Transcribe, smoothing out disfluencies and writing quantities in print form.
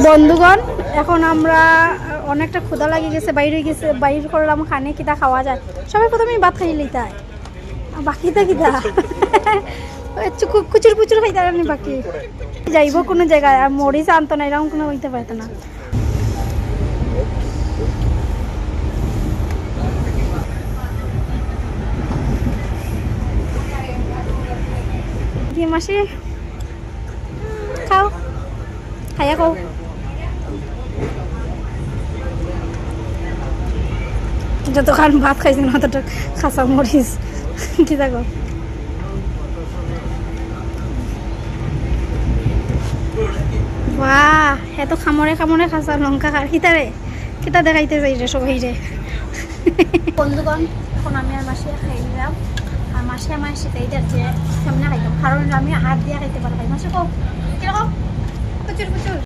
বন্ধুগণ, এখন আমরা অনেকটা ক্ষুধা লাগে গেছে, বাইরে করলাম খানে কিতা খাওয়া যায়। সবাই প্রথমে ভাত খাই লইতাই, বাকিটা কিতা কুচুর কুচুর খাইতে পারেনি। বাকি যাইব কোনো জায়গায়, আর মরিচ আনতো না, এরকম কোনো হইতে পারতো না। মাসি খাও, খাইয়া খাও। যতক্ষণ ভাত খাইছি না তত খাসা মরিচ কি থাকো। বাহ, এত খামরে খামরে খাসা লঙ্কা খার কিতারে কিতা দেখাইতে যাই রে সবাই রে। বন্ধুগণ, এখন আমি আর মাসি খাই নিলাম, আর মাসি আমার সেটাই যাচ্ছে সামনে খাইলাম, কারণ আমি হাত দিয়ে খাইতে পারবো। মাসি কো কিরকম প্রচুর প্রচুর